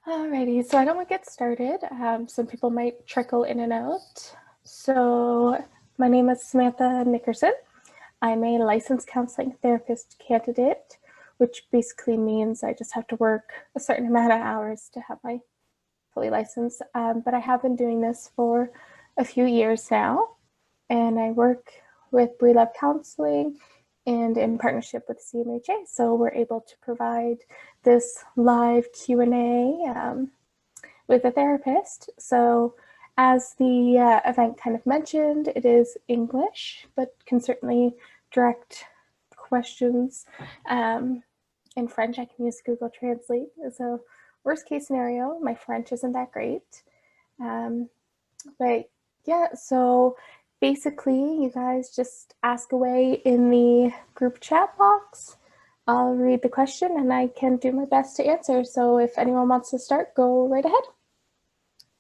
Alrighty, so I don't want to get started. Some people might trickle in and out. So my name is Samantha Nickerson. I'm a licensed counseling therapist candidate, which basically means I just have to work a certain amount of hours to have my fully licensed. But I have been doing this for a few years now, and I work with Breelove Counselling and in partnership with CMHA. So we're able to provide this live Q&A with a therapist. So as the event kind of mentioned, it is English, but can certainly direct questions in French. I can use Google Translate. So worst case scenario, my French isn't that great. But yeah, so basically you guys just ask away in the group chat box. I'll read the question and I can do my best to answer. So if anyone wants to start, go right ahead.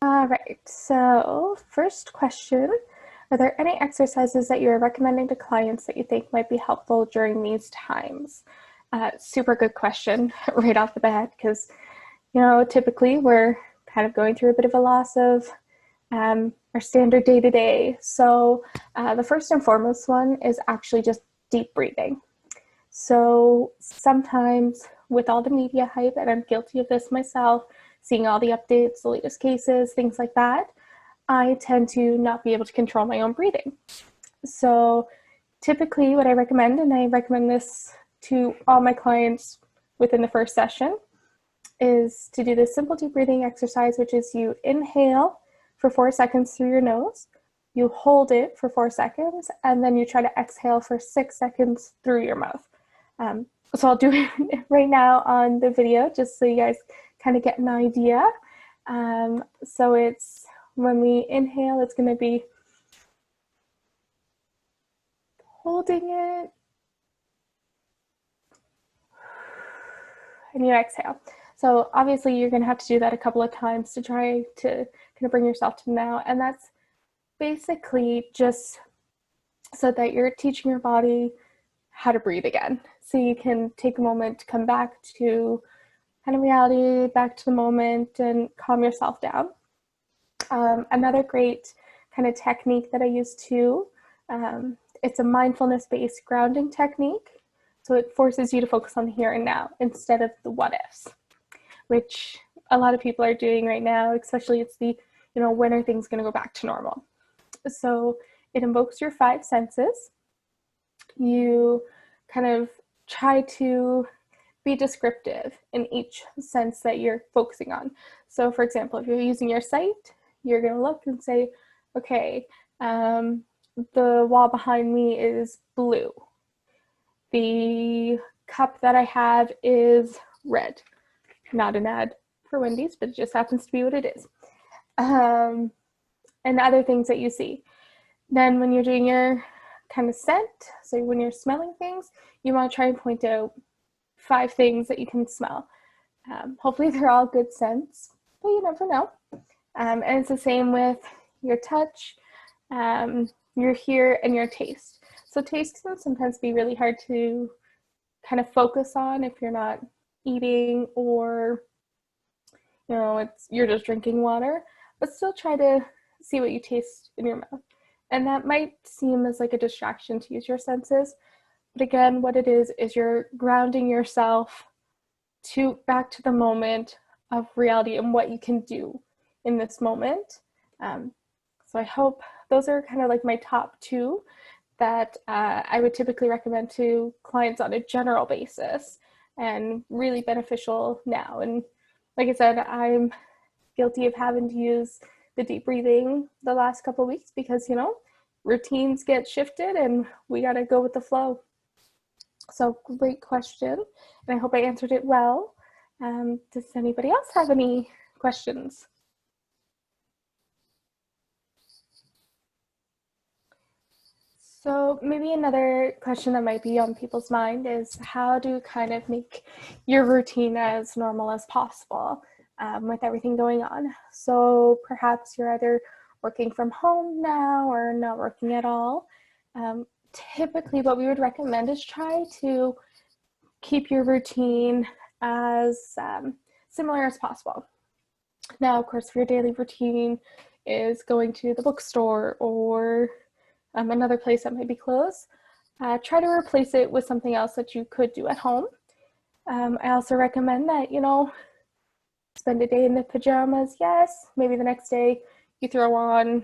All right, so first question, are there any exercises that you're recommending to clients that you think might be helpful during these times? Super good question right off the bat, because, you know, typically we're kind of going through a bit of a loss of our standard day-to-day. So the first and foremost one is actually just deep breathing. So sometimes with all the media hype, and I'm guilty of this myself, seeing all the updates, the latest cases, things like that, I tend to not be able to control my own breathing. So typically what I recommend, and I recommend this to all my clients within the first session, is to do this simple deep breathing exercise, which is you inhale for 4 seconds through your nose, you hold it for 4 seconds, and then you try to exhale for 6 seconds through your mouth. So I'll do it right now on the video, just so you guys kind of get an idea. So it's, when we inhale, it's going to be holding it, and you exhale. So obviously you're going to have to do that a couple of times to try to kind of bring yourself to now. And that's basically just so that you're teaching your body how to breathe again. So you can take a moment to come back to kind of reality, back to the moment, and calm yourself down. Another great kind of technique that I use too, it's a mindfulness-based grounding technique. So it forces you to focus on the here and now instead of the what ifs, which a lot of people are doing right now, especially it's the, you know, when are things going to go back to normal? So it invokes your 5 senses. You kind of try to be descriptive in each sense that you're focusing on. So for example, if you're using your sight, you're going to look and say, okay, the wall behind me is blue. The cup that I have is red. Not an ad for Wendy's, but it just happens to be what it is. And other things that you see. Then when you're doing your kind of scent, so when you're smelling things, you want to try and point out 5 things that you can smell. Hopefully they're all good scents, but you never know. And it's the same with your touch, your hear, and your taste. So taste can sometimes be really hard to kind of focus on if you're not eating or, you know, you're just drinking water, but still try to see what you taste in your mouth. And that might seem as like a distraction to use your senses. But again, what it is you're grounding yourself back to the moment of reality and what you can do in this moment. So I hope those are kind of like my top 2 that I would typically recommend to clients on a general basis and really beneficial now. And like I said, I'm guilty of having to use the deep breathing the last couple of weeks because, you know, routines get shifted and we got to go with the flow. So great question, and I hope I answered it well. Does anybody else have any questions? So maybe another question that might be on people's mind is how to kind of make your routine as normal as possible with everything going on. So perhaps you're either working from home now or not working at all. Typically what we would recommend is try to keep your routine as similar as possible. Now, of course, if your daily routine is going to the bookstore or another place that might be closed, try to replace it with something else that you could do at home. I also recommend that, spend a day in the pajamas, yes. Maybe the next day you throw on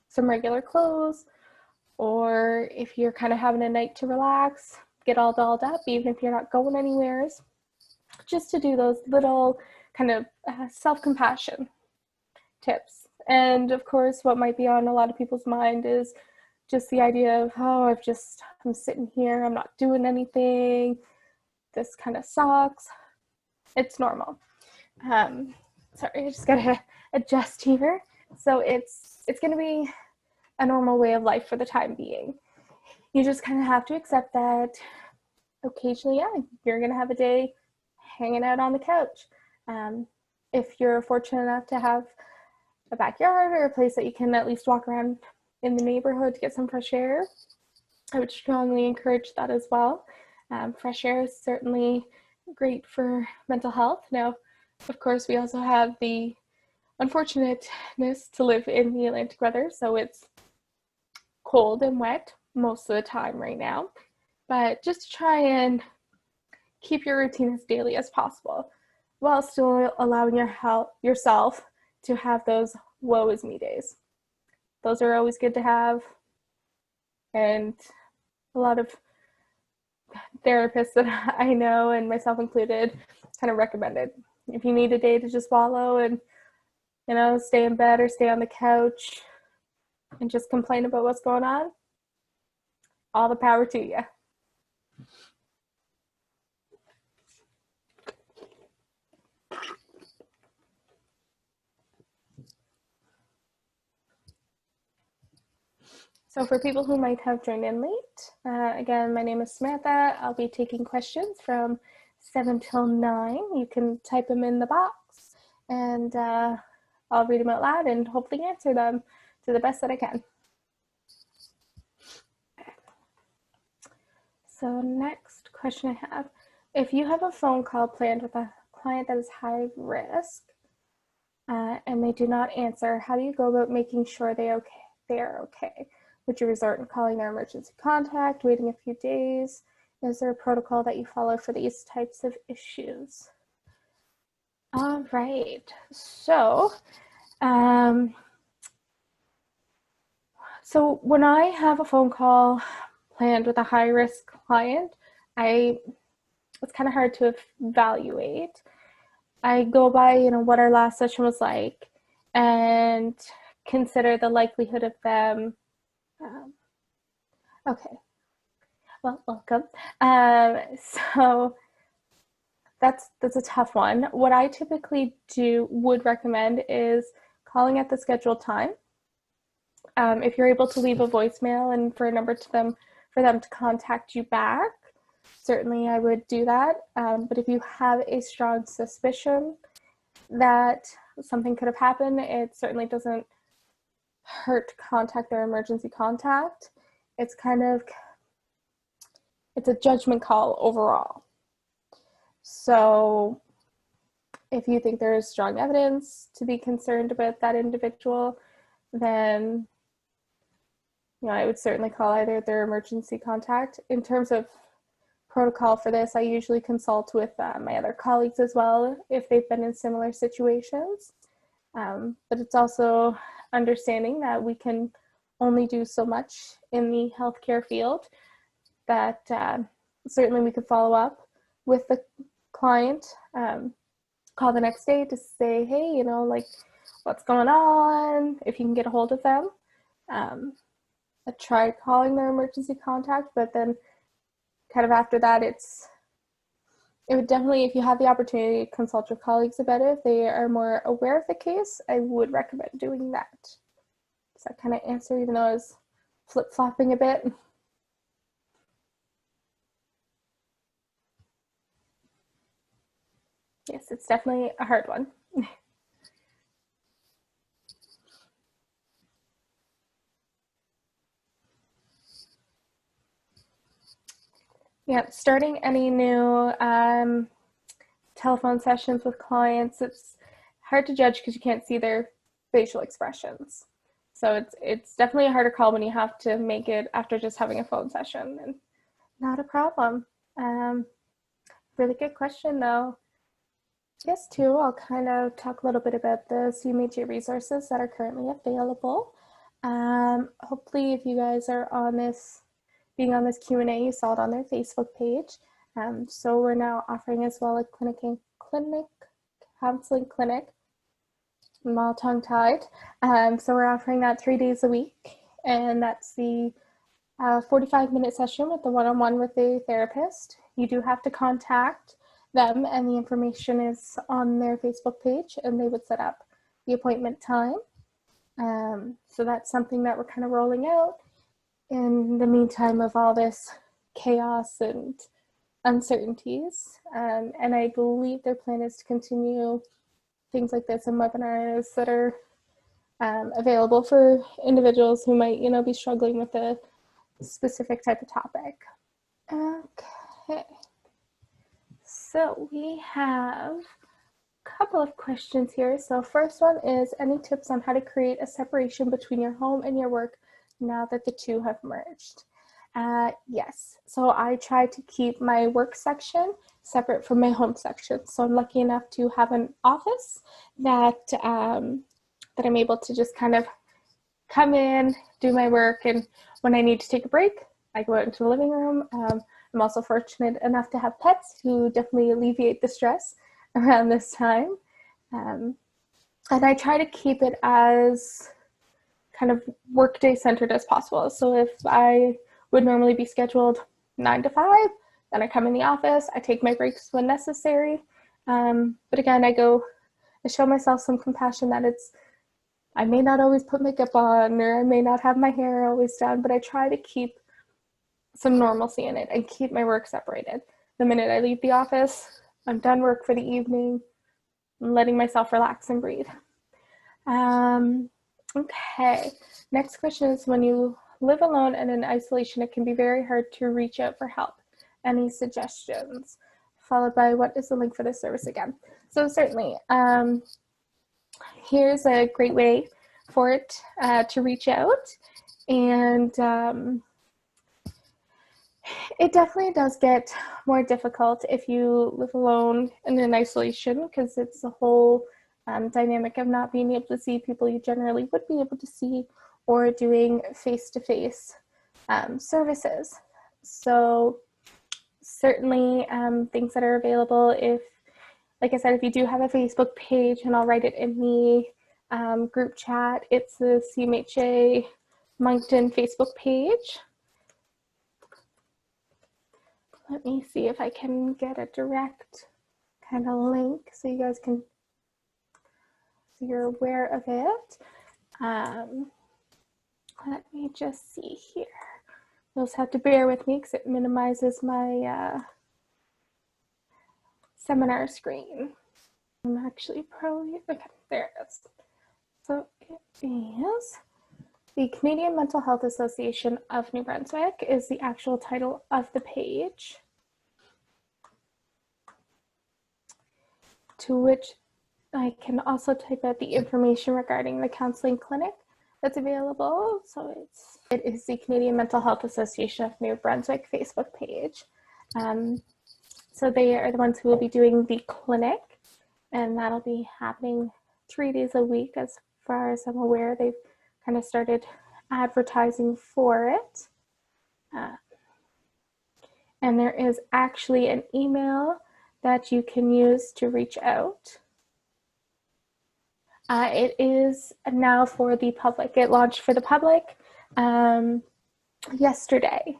some regular clothes, or if you're kind of having a night to relax, get all dolled up, even if you're not going anywhere, just to do those little kind of self-compassion tips. And of course, what might be on a lot of people's mind is just the idea of, oh, I'm sitting here, I'm not doing anything, this kind of sucks. It's normal. Sorry, I just gotta adjust here. So it's gonna be a normal way of life for the time being. You just kind of have to accept that occasionally, yeah, you're gonna have a day hanging out on the couch. If you're fortunate enough to have a backyard or a place that you can at least walk around in the neighborhood to get some fresh air, I would strongly encourage that as well. Fresh air is certainly great for mental health. Now, of course, we also have the unfortunateness to live in the Atlantic weather, so it's cold and wet most of the time right now. But just try and keep your routine as daily as possible while still allowing yourself to have those woe is me days. Those are always good to have, and a lot of therapists that I know, and myself included, kind of recommend it. If you need a day to just wallow and stay in bed or stay on the couch and just complain about what's going on, all the power to you. So for people who might have joined in late, again, my name is Samantha. I'll be taking questions from 7 till 9. You can type them in the box, and I'll read them out loud and hopefully answer them to the best that I can. So next question I have, if you have a phone call planned with a client that is high risk and they do not answer, how do you go about making sure they are okay? Would you resort in calling their emergency contact, waiting a few days? Is there a protocol that you follow for these types of issues? All right, so when I have a phone call planned with a high-risk client, it's kind of hard to evaluate. I go by, what our last session was like and consider the likelihood of them. Okay, well, welcome. So that's a tough one. What I typically would recommend is calling at the scheduled time. If you're able to leave a voicemail and for a number for them to contact you back, certainly I would do that. But if you have a strong suspicion that something could have happened, it certainly doesn't hurt to contact their emergency contact. It's a judgment call overall. So if you think there is strong evidence to be concerned about that individual, then I would certainly call either their emergency contact. In terms of protocol for this, I usually consult with my other colleagues as well if they've been in similar situations. But it's also understanding that we can only do so much in the healthcare field, that certainly we could follow up with the client, call the next day to say, hey, what's going on, if you can get a hold of them. I tried calling their emergency contact, but then kind of after that, it would definitely, if you have the opportunity to consult your colleagues about it, if they are more aware of the case, I would recommend doing that. Does that kind of answer, even though I was flip-flopping a bit? Yes, it's definitely a hard one. Yeah, starting any new telephone sessions with clients, it's hard to judge because you can't see their facial expressions. So it's definitely a harder call when you have to make it after just having a phone session, and not a problem. Really good question though. Yes, too, I'll kind of talk a little bit about the CMHA resources that are currently available. Hopefully if you guys are on this, being on this Q&A, you saw it on their Facebook page. So we're now offering as well a counseling clinic. I'm all tongue-tied. So we're offering that 3 days a week, and that's the 45-minute session with the one-on-one with the therapist. You do have to contact them, and the information is on their Facebook page, and they would set up the appointment time. So that's something that we're kind of rolling out in the meantime of all this chaos and uncertainties. And I believe their plan is to continue things like this and webinars that are available for individuals who might, be struggling with a specific type of topic. Okay. So we have a couple of questions here. So first one is, any tips on how to create a separation between your home and your work now that the two have merged? Yes. So I try to keep my work section separate from my home section. So I'm lucky enough to have an office that that I'm able to just kind of come in, do my work, and when I need to take a break, I go out into the living room. I'm also fortunate enough to have pets who definitely alleviate the stress around this time. And I try to keep it as kind of workday centered as possible. So if I would normally be scheduled 9 to 5, then I come in the office, I take my breaks when necessary. But again, I show myself some compassion that I may not always put makeup on, or I may not have my hair always done, but I try to keep some normalcy in it and keep my work separated. The minute I leave the office, I'm done work for the evening. I'm letting myself relax and breathe. Okay, next question is, when you live alone and in isolation, it can be very hard to reach out for help. Any suggestions? Followed by, what is the link for this service again? So certainly, here's a great way for it to reach out. And it definitely does get more difficult if you live alone and in isolation, because it's the whole dynamic of not being able to see people you generally would be able to see, or doing face-to-face services. So certainly things that are available, if, like I said, if you do have a Facebook page, and I'll write it in the group chat, it's the CMHA Moncton Facebook page. Let me see if I can get a direct kind of link so you guys can, so you're aware of it. Let me just see here. You'll just have to bear with me because it minimizes my seminar screen. I'm actually probably, okay, there it is. So it is the Canadian Mental Health Association of New Brunswick is the actual title of the page, to which I can also type out the information regarding the counseling clinic that's available. So it is the Canadian Mental Health Association of New Brunswick Facebook page. So they are the ones who will be doing the clinic, and that'll be happening 3 days a week. As far as I'm aware, they've kind of started advertising for it. And there is actually an email that you can use to reach out. It is now for the public. It launched for the public yesterday.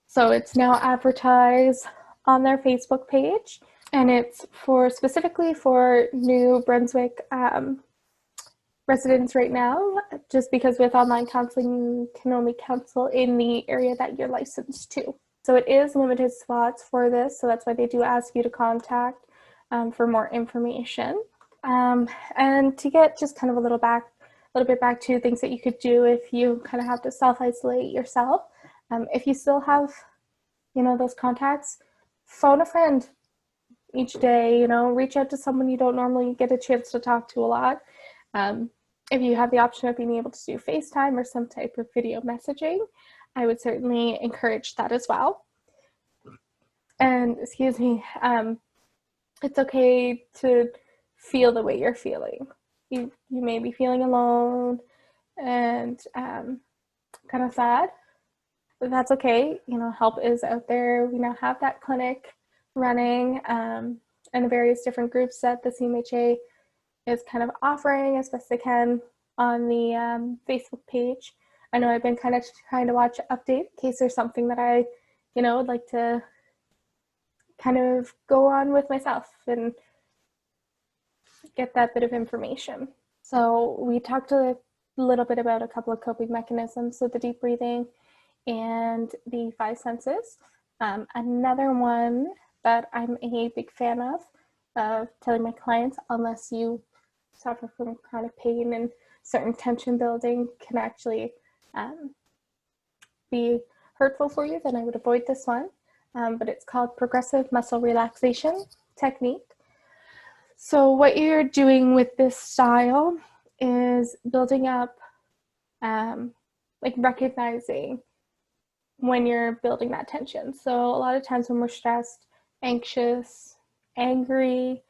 So it's now advertised on their Facebook page, and it's specifically for New Brunswick residents right now, just because with online counseling, you can only counsel in the area that you're licensed to. So it is limited slots for this, so that's why they do ask you to contact for more information. And to get just kind of a little bit back to things that you could do if you kind of have to self-isolate yourself. If you still have, those contacts, phone a friend, each day, reach out to someone you don't normally get a chance to talk to a lot. If you have the option of being able to do FaceTime or some type of video messaging, I would certainly encourage that as well. And excuse me, it's okay to feel the way you're feeling. You may be feeling alone and kind of sad, but that's okay. Help is out there. We now have that clinic running, and the various different groups that the CMHA is kind of offering as best they can on the Facebook page. I know I've been kind of trying to watch update in case there's something that I, would like to kind of go on with myself and get that bit of information. So we talked a little bit about a couple of coping mechanisms, so the deep breathing and the 5 senses. Another one that I'm a big fan of telling my clients, unless you suffer from chronic pain and certain tension building can actually be hurtful for you, then I would avoid this one. But it's called progressive muscle relaxation technique. So what you're doing with this style is building up, like recognizing when you're building that tension. So a lot of times when we're stressed, anxious, angry,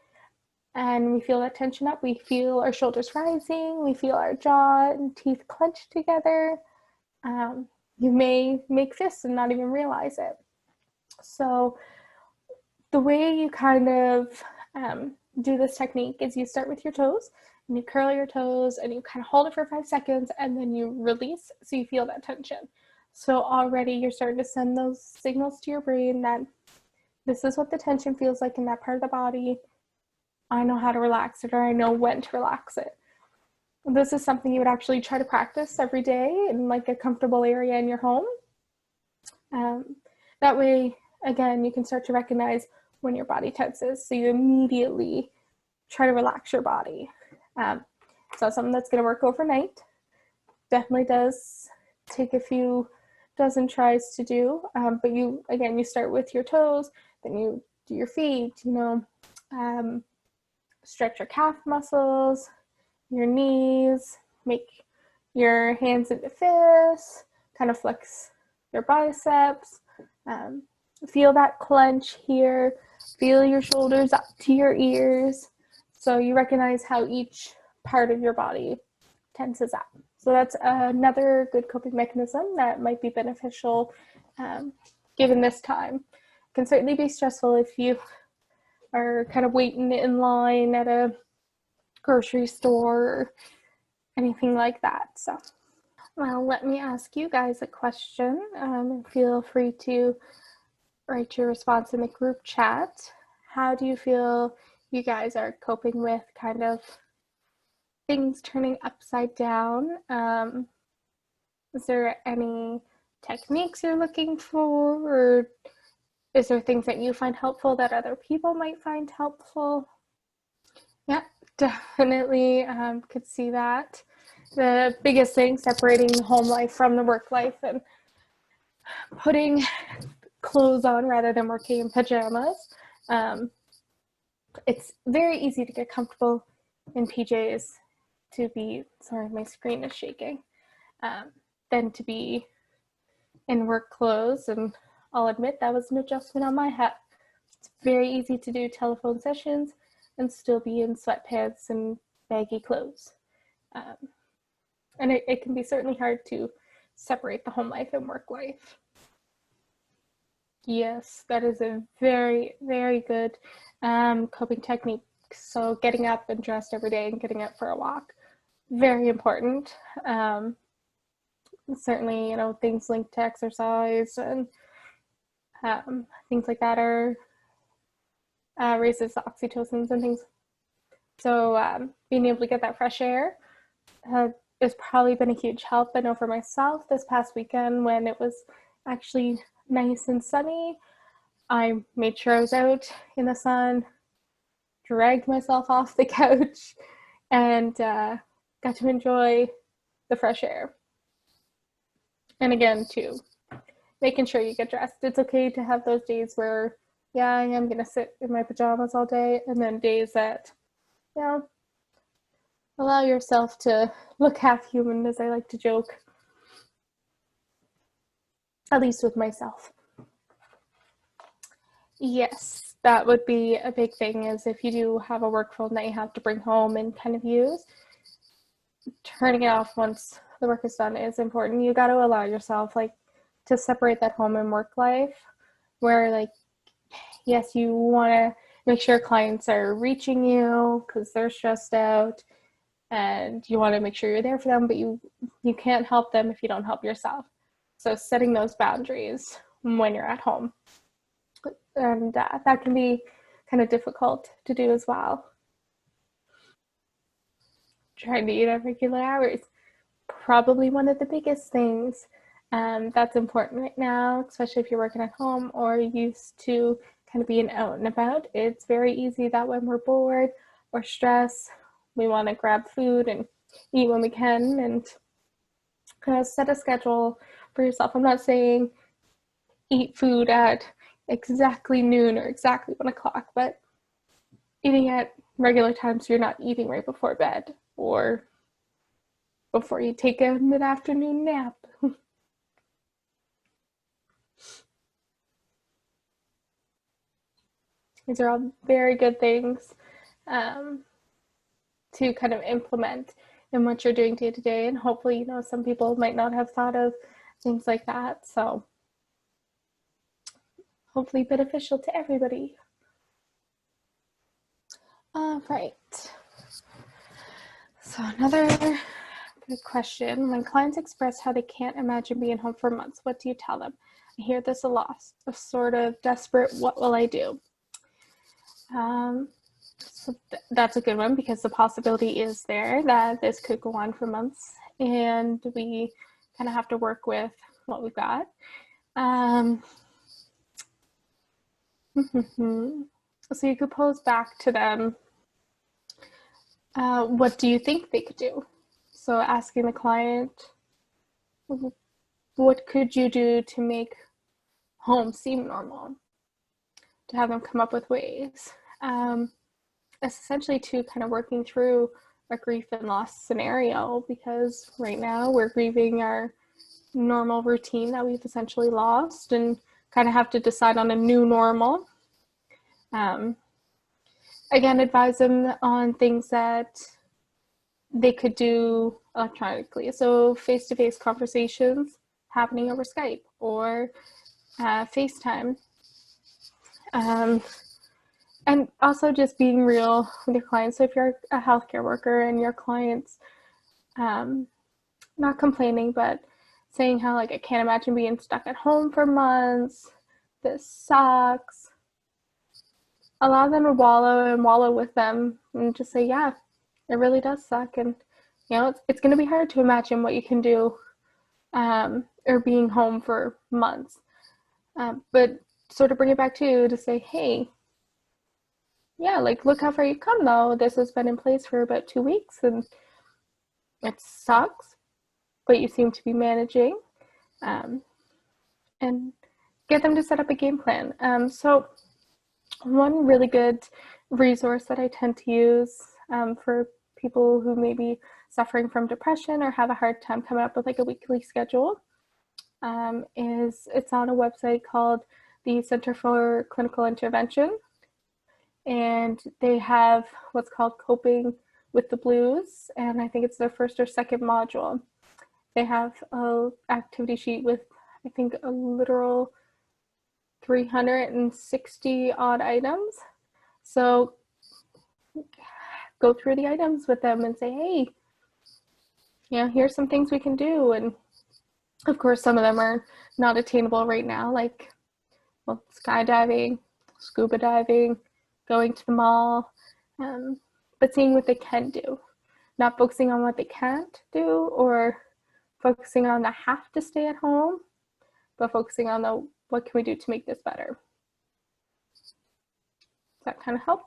and we feel that tension up, we feel our shoulders rising, we feel our jaw and teeth clenched together. You may make fists and not even realize it. So the way you kind of do this technique is you start with your toes and you curl your toes and you kind of hold it for 5 seconds and then you release so you feel that tension. So already you're starting to send those signals to your brain that this is what the tension feels like in that part of the body. I know how to relax it, or I know when to relax it. This is something you would actually try to practice every day in like a comfortable area in your home. That way, again, you can start to recognize when your body tenses, so you immediately try to relax your body. It's not something that's going to work overnight. Definitely does take a few dozen tries to do, but you start with your toes, then you do your feet, stretch your calf muscles, your knees, make your hands into fists, kind of flex your biceps, feel that clench here, feel your shoulders up to your ears, so you recognize how each part of your body tenses up. So that's another good coping mechanism that might be beneficial given this time. It can certainly be stressful if you are kind of waiting in line at a grocery store or anything like that. So, well, let me ask you guys a question. Feel free to write your response in the group chat. How do you feel you guys are coping with kind of things turning upside down? Is there any techniques you're looking for, or is there things that you find helpful that other people might find helpful? Yeah, definitely could see that. The biggest thing, separating the home life from the work life and putting clothes on rather than working in pajamas. It's very easy to get comfortable in PJs to be, sorry, my screen is shaking, than to be in work clothes. And I'll admit that was an adjustment on my hat. It's very easy to do telephone sessions and still be in sweatpants and baggy clothes. And it can be certainly hard to separate the home life and work life. Yes, that is a very, very good coping technique. So getting up and dressed every day and getting out for a walk, very important. Certainly, things linked to exercise and things like that are raises oxytocins and things. So being able to get that fresh air has probably been a huge help. I know for myself this past weekend when it was actually nice and sunny, I made sure I was out in the sun, dragged myself off the couch, and got to enjoy the fresh air. And again, too, making sure you get dressed. It's okay to have those days where yeah, I am going to sit in my pajamas all day, and then days that, you know, allow yourself to look half human, as I like to joke, at least with myself. Yes, that would be a big thing, is if you do have a work phone that you have to bring home and kind of use, turning it off once the work is done is important. You got to allow yourself like to separate that home and work life, where like, yes, you want to make sure clients are reaching you because they're stressed out, and you want to make sure you're there for them, but you can't help them if you don't help yourself. So setting those boundaries when you're at home, and that can be kind of difficult to do as well. Trying to eat at regular hours, probably one of the biggest things that's important right now, especially if you're working at home or used to kind of being out and about. It's very easy that when we're bored or stressed, we want to grab food and eat when we can, and kind of set a schedule for yourself. I'm not saying eat food at exactly noon or exactly 1 o'clock, but eating at regular times so you're not eating right before bed or before you take a mid-afternoon nap. These are all very good things um, to kind of implement in what you're doing day to day. And hopefully, you know, some people might not have thought of things like that. So hopefully beneficial to everybody. All right. So another good question. When clients express how they can't imagine being home for months, what do you tell them? I hear this a lot, a sort of desperate, what will I do? So that's a good one, because the possibility is there that this could go on for months, and we kind of have to work with what we've got. So you could pose back to them, what do you think they could do? So asking the client, what could you do to make home seem normal? To have them come up with ways. Essentially to kind of working through a grief and loss scenario, because right now we're grieving our normal routine that we've essentially lost and kind of have to decide on a new normal. Again, advise them on things that they could do electronically. So face-to-face conversations happening over Skype or FaceTime. And also just being real with your clients. So if you're a healthcare worker and your clients, not complaining, but saying how like, I can't imagine being stuck at home for months, this sucks. Allow them to wallow with them, and just say, yeah, it really does suck. And, you know, it's going to be hard to imagine what you can do, or being home for months. But sort of bring it back to you to say, hey, yeah, like, look how far you've come, though. This has been in place for about 2 weeks, and it sucks, but you seem to be managing. And get them to set up a game plan. So one really good resource that I tend to use for people who may be suffering from depression or have a hard time coming up with like a weekly schedule is it's on a website called the Center for Clinical Intervention. And they have what's called Coping with the Blues. And I think it's their first or second module. They have an activity sheet with, I think, a literal 360 odd items. So go through the items with them and say, hey, you know, here's some things we can do. And of course, some of them are not attainable right now, like, well, skydiving, scuba diving, going to the mall, but seeing what they can do, not focusing on what they can't do or focusing on the have to stay at home, but focusing on the what can we do to make this better. Does that kind of help?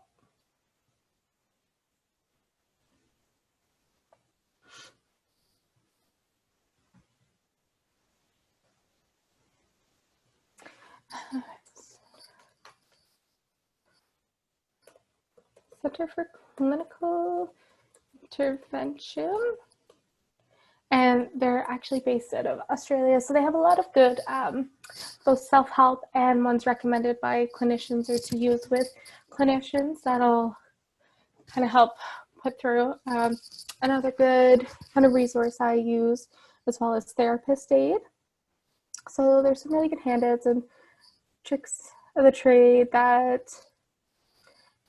Center for Clinical Intervention. And they're actually based out of Australia. So they have a lot of good both self-help and ones recommended by clinicians or to use with clinicians that'll kind of help put through. Another good kind of resource I use as well as Therapist Aid. So there's some really good handouts and tricks of the trade that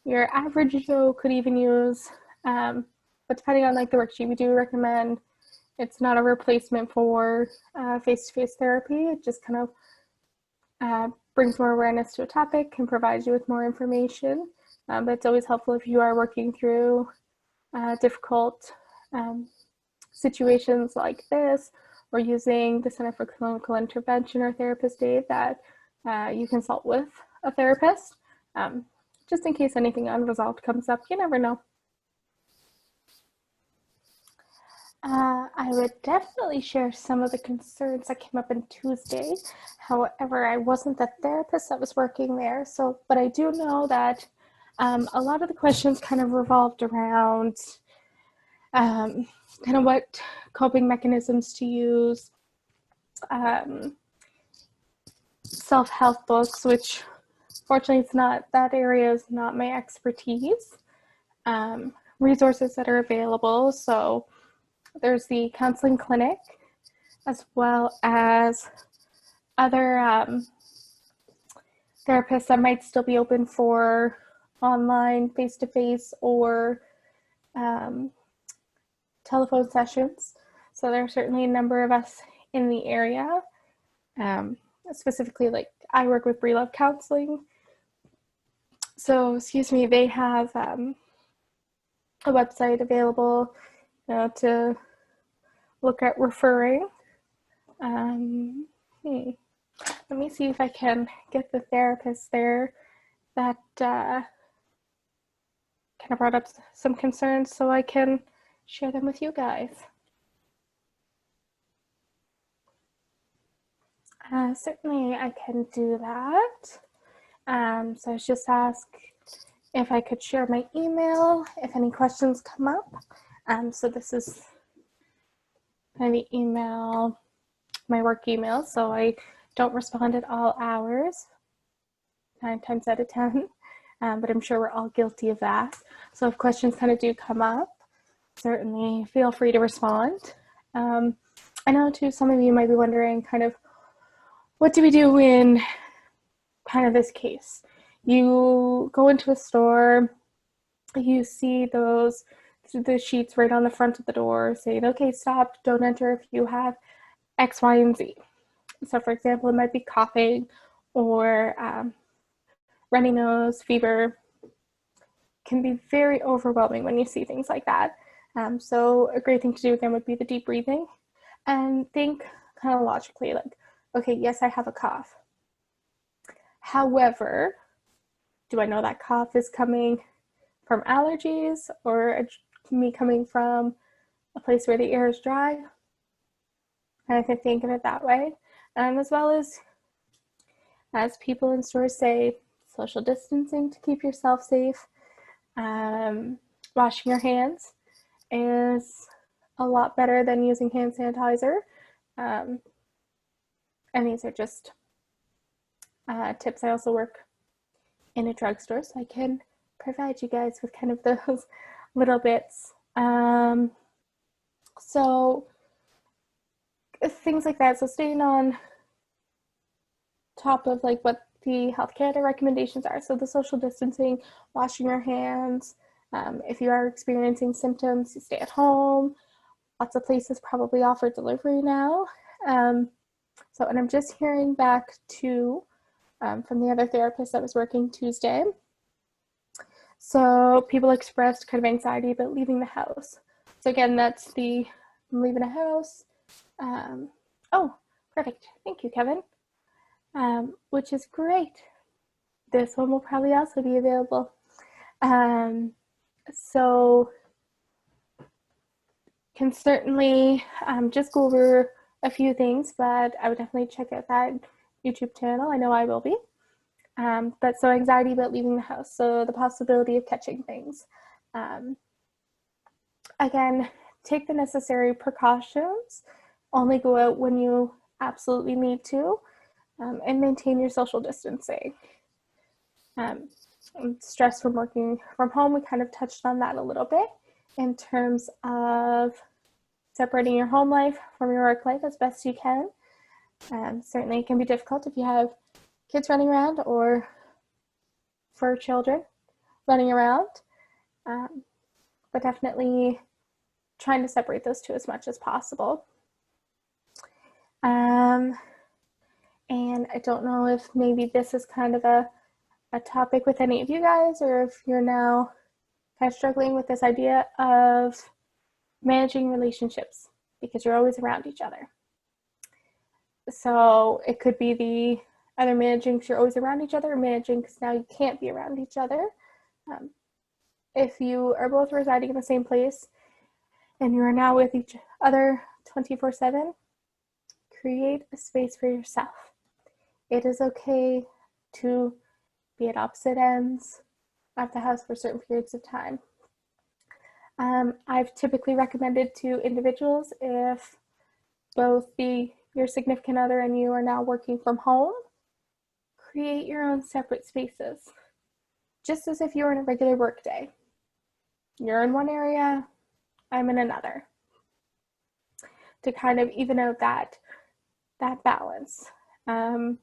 your average Joe could even use. But depending on like the worksheet, we do recommend it's not a replacement for face-to-face therapy. It just kind of brings more awareness to a topic and provides you with more information. But it's always helpful if you are working through difficult situations like this, or using the Center for Clinical Intervention or Therapist Aid, that you consult with a therapist, just in case anything unresolved comes up. You never know. I would definitely share some of the concerns that came up on Tuesday. However, I wasn't the therapist that was working there. But I do know that a lot of the questions kind of revolved around kind of what coping mechanisms to use, self-help books, which fortunately that area is not my expertise, resources that are available. So there's the counseling clinic, as well as other therapists that might still be open for online, face-to-face, or telephone sessions. So there are certainly a number of us in the area. Specifically, like I work with Breelove Counselling. So, they have a website available to look at referring. Let me see if I can get the therapist there that kind of brought up some concerns so I can share them with you guys. Certainly I can do that. So I was just asked if I could share my email if any questions come up. So this is kind of the email, my work email, so I don't respond at all hours, 9 times out of 10, but I'm sure we're all guilty of that. So if questions kind of do come up, certainly feel free to respond. I know too, some of you might be wondering kind of, what do we do in kind of this case? You go into a store, you see the sheets right on the front of the door saying, okay, stop, don't enter if you have X, Y, and Z. So for example, it might be coughing or runny nose, fever. Can be very overwhelming when you see things like that. So a great thing to do again would be the deep breathing and think kind of logically, like, okay, yes, I have a cough. However, do I know that cough is coming from allergies or me coming from a place where the air is dry? And I can think of it that way. As well as people in stores say, social distancing to keep yourself safe. Washing your hands is a lot better than using hand sanitizer. And these are just tips. I also work in a drugstore, so I can provide you guys with kind of those little bits. So things like that. So staying on top of like what the Health Canada recommendations are. So the social distancing, washing your hands. If you are experiencing symptoms, you stay at home. Lots of places probably offer delivery now. And I'm just hearing back too from the other therapist that was working Tuesday. So people expressed kind of anxiety about leaving the house. So again, that's I'm leaving the house. Oh, perfect. Thank you, Kevin. Which is great. This one will probably also be available. So can certainly just go over a few things, but I would definitely check out that YouTube channel. I know I will be. But so anxiety about leaving the house, so the possibility of catching things. Again, take the necessary precautions, only go out when you absolutely need to, and maintain your social distancing. Stress from working from home, we kind of touched on that a little bit in terms of separating your home life from your work life as best you can. Certainly it can be difficult if you have kids running around or fur children running around, but definitely trying to separate those two as much as possible. And I don't know if maybe this is kind of a topic with any of you guys, or if you're now kind of struggling with this idea of managing relationships because you're always around each other. So it could be the either managing because you're always around each other, or managing because now you can't be around each other. If you are both residing in the same place and you are now with each other 24/7, create a space for yourself. It is okay to be at opposite ends of the house for certain periods of time. I've typically recommended to individuals, if both your significant other and you are now working from home, create your own separate spaces, just as if you were in a regular work day. You're in one area, I'm in another, to kind of even out that balance. And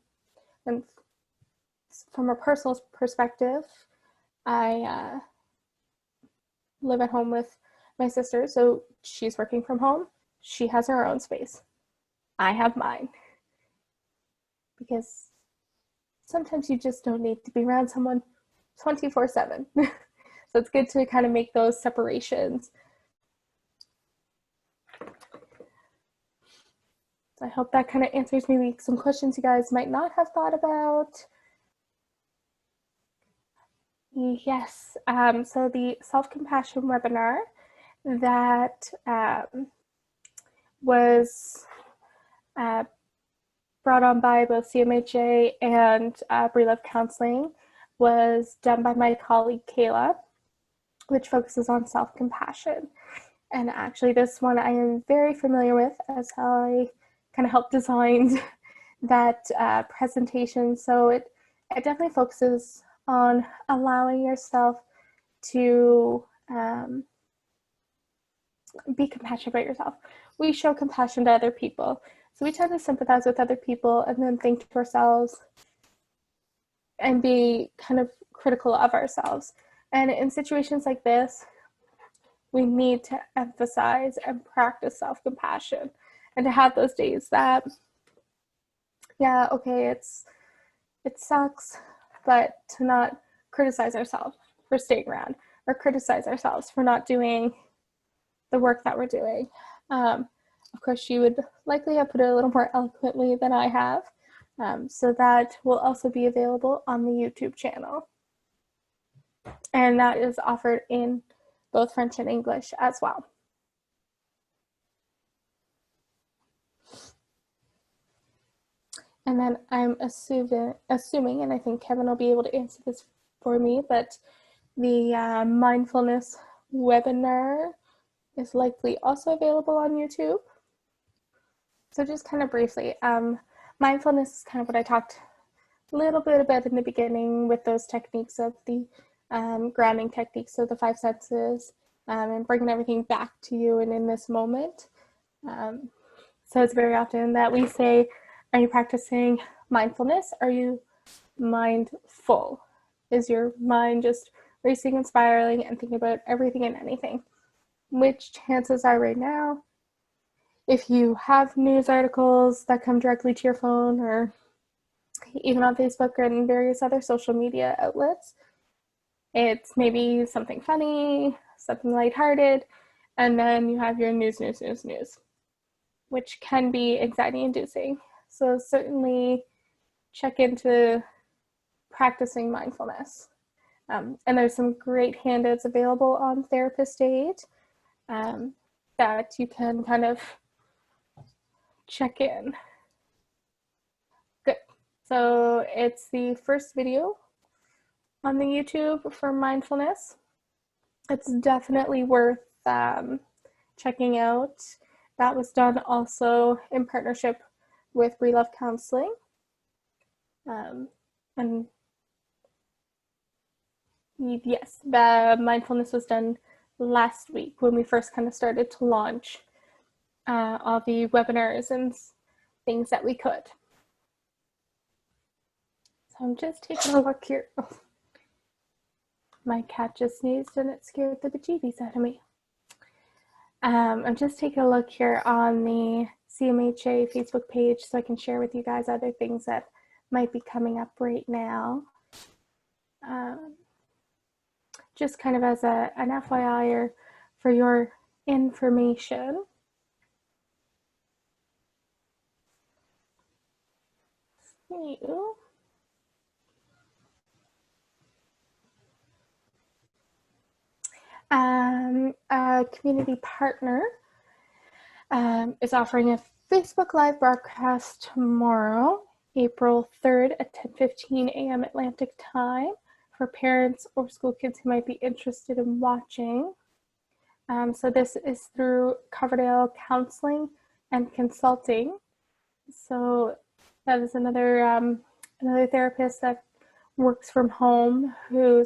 from a personal perspective, I live at home with my sister, so she's working from home. She has her own space. I have mine. Because sometimes you just don't need to be around someone 24/7. So it's good to kind of make those separations. So I hope that kind of answers maybe some questions you guys might not have thought about. Yes, so the self-compassion webinar that was brought on by both CMHA and Breelove Counselling was done by my colleague Kayla, which focuses on self-compassion. And actually this one I am very familiar with, as I kind of helped design that presentation. So it definitely focuses on allowing yourself to be compassionate about yourself. We show compassion to other people. So we tend to sympathize with other people and then think to ourselves and be kind of critical of ourselves. And in situations like this, we need to emphasize and practice self-compassion, and to have those days that, yeah, okay, it sucks, but to not criticize ourselves for staying around, or criticize ourselves for not doing the work that we're doing. Of course, she would likely have put it a little more eloquently than I have. So that will also be available on the YouTube channel. And that is offered in both French and English as well. And then I'm assuming, and I think Kevin will be able to answer this for me, but the mindfulness webinar is likely also available on YouTube. So just kind of briefly, mindfulness is kind of what I talked a little bit about in the beginning with those techniques of the grounding techniques, so the 5 senses, and bringing everything back to you and in this moment. So it's very often that we say, are you practicing mindfulness? Are you mindful? Is your mind just racing and spiraling and thinking about everything and anything? Which chances are right now, if you have news articles that come directly to your phone, or even on Facebook and various other social media outlets, it's maybe something funny, something lighthearted, and then you have your news, which can be anxiety inducing. So certainly check into practicing mindfulness. And there's some great handouts available on Therapist Aid that you can kind of check in. Good. So it's the first video on the YouTube for mindfulness. It's definitely worth checking out. That was done also in partnership with Breelove Counselling. And yes, the mindfulness was done last week when we first kind of started to launch all the webinars and things that we could. So I'm just taking a look here. Oh, my cat just sneezed and it scared the bejeebies out of me. I'm just taking a look here on the CMHA Facebook page so I can share with you guys other things that might be coming up right now. Just kind of as an FYI or for your information. A community partner is offering a Facebook Live broadcast tomorrow, April 3rd at 10:15 a.m. Atlantic time for parents or school kids who might be interested in watching. So this is through Breelove Counselling and Consulting. So that is another therapist that works from home who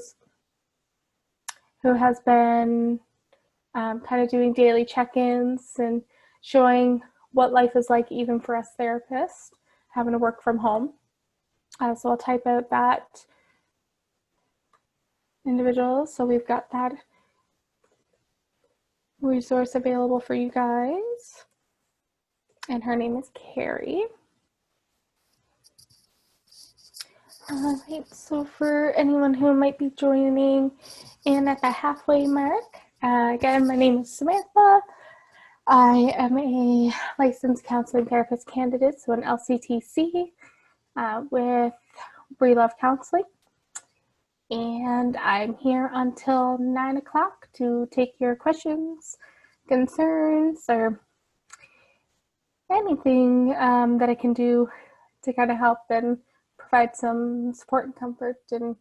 has been kind of doing daily check-ins and showing what life is like even for us therapists having to work from home. So I'll type out that individual. So we've got that resource available for you guys. And her name is Carrie. All right, so for anyone who might be joining in at the halfway mark, again, my name is Samantha. I am a licensed counseling therapist candidate, so an LCTC with Breelove Counselling. And I'm here until 9 o'clock to take your questions, concerns, or anything that I can do to kind of help and provide some support and comfort and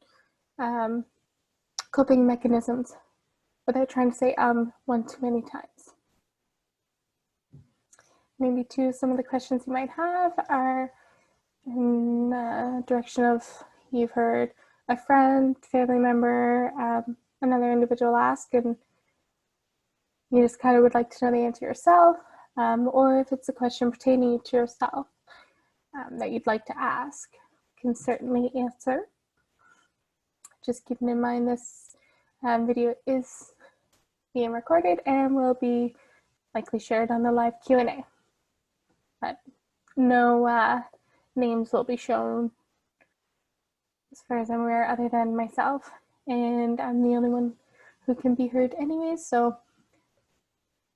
coping mechanisms without trying to say one too many times. Maybe too, some of the questions you might have are in the direction of you've heard a friend, family member, another individual ask, and you just kind of would like to know the answer yourself, or if it's a question pertaining to yourself that you'd like to ask, can certainly answer. Just keeping in mind this video is being recorded and will be likely shared on the live Q&A. But no names will be shown as far as I'm aware other than myself, and I'm the only one who can be heard anyways, so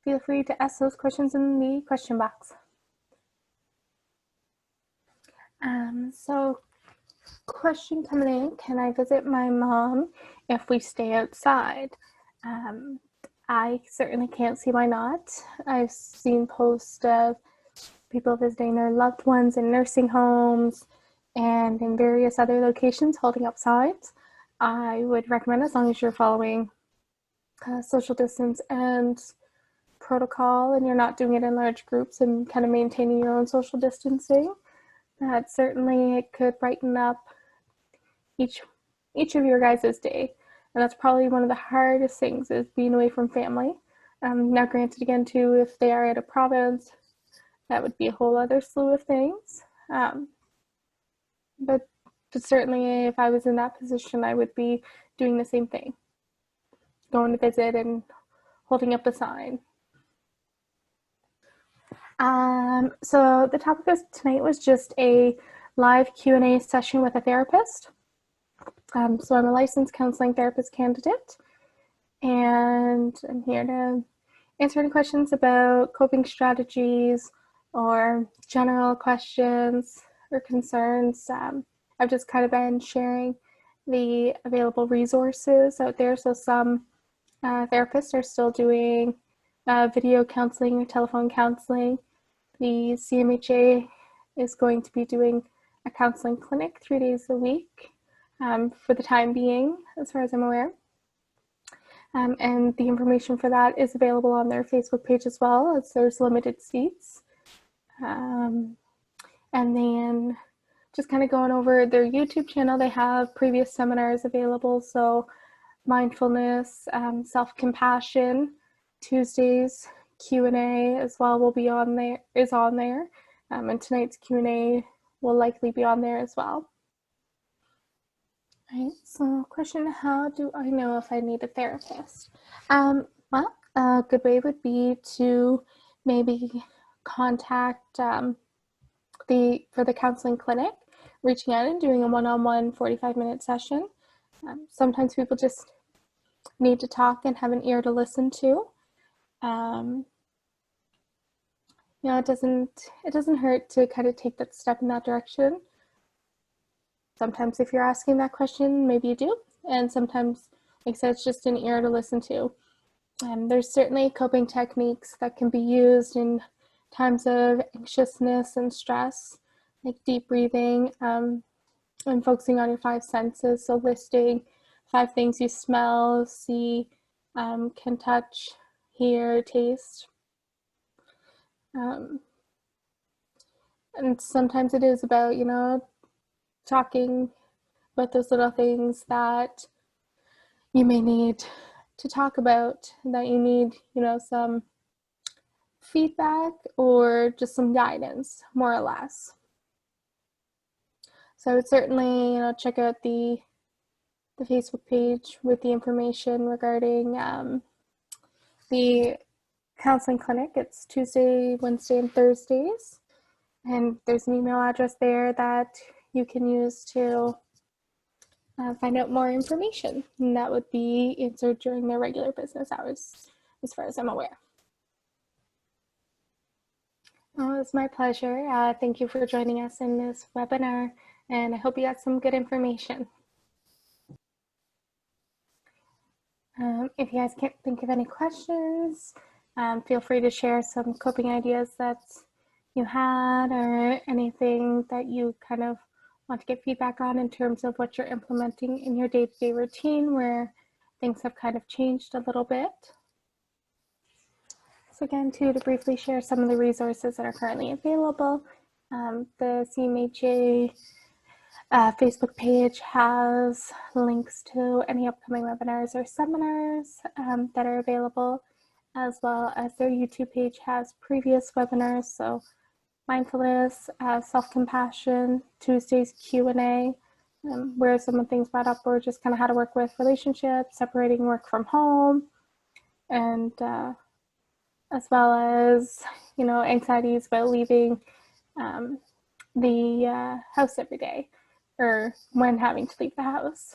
feel free to ask those questions in the question box. So question coming in, can I visit my mom if we stay outside? I certainly can't see why not. I've seen posts of people visiting their loved ones in nursing homes and in various other locations holding up signs. I would recommend, as long as you're following social distance and protocol and you're not doing it in large groups and kind of maintaining your own social distancing, that certainly it could brighten up each of your guys' day. And that's probably one of the hardest things, is being away from family. Now granted, again too, if they are at a province, that would be a whole other slew of things. But certainly if I was in that position, I would be doing the same thing. Going to visit and holding up the sign. So the topic of tonight was just a live Q&A session with a therapist. So I'm a licensed counseling therapist candidate, and I'm here to answer any questions about coping strategies or general questions or concerns. I've just kind of been sharing the available resources out there. So some therapists are still doing video counseling or telephone counseling. The CMHA is going to be doing a counseling clinic 3 days a week for the time being, as far as I'm aware. And the information for that is available on their Facebook page as well, as there's limited seats. And then just kind of going over their YouTube channel, they have previous seminars available. So mindfulness, self-compassion, Tuesdays Q&A as well will be on there, and tonight's Q&A will likely be on there as well. All right, so question, how do I know if I need a therapist? Well, a good way would be to maybe contact for the counseling clinic, reaching out and doing a one-on-one 45-minute session. Sometimes people just need to talk and have an ear to listen to. It doesn't hurt to kind of take that step in that direction. Sometimes if you're asking that question, maybe you do. And sometimes, like I said, it's just an ear to listen to. There's certainly coping techniques that can be used in times of anxiousness and stress, like deep breathing and focusing on your 5 senses. So listing 5 things you smell, see, can touch, hear, taste. And sometimes it is about, talking about those little things that you may need to talk about, that you need, some feedback or just some guidance, more or less. So I would certainly, check out the Facebook page with the information regarding the counseling clinic. It's Tuesday, Wednesday, and Thursdays. And there's an email address there that you can use to find out more information. And that would be answered during their regular business hours, as far as I'm aware. Oh, it's my pleasure. Thank you for joining us in this webinar, and I hope you got some good information. If you guys can't think of any questions, feel free to share some coping ideas that you had, or anything that you kind of want to get feedback on in terms of what you're implementing in your day-to-day routine where things have kind of changed a little bit. So again, to briefly share some of the resources that are currently available, the CMHA Facebook page has links to any upcoming webinars or seminars that are available, as well as their YouTube page has previous webinars. So mindfulness, self-compassion, Tuesdays Q&A, where some of the things brought up were just kind of how to work with relationships, separating work from home, and as well as, anxieties about leaving the house every day, or when having to leave the house.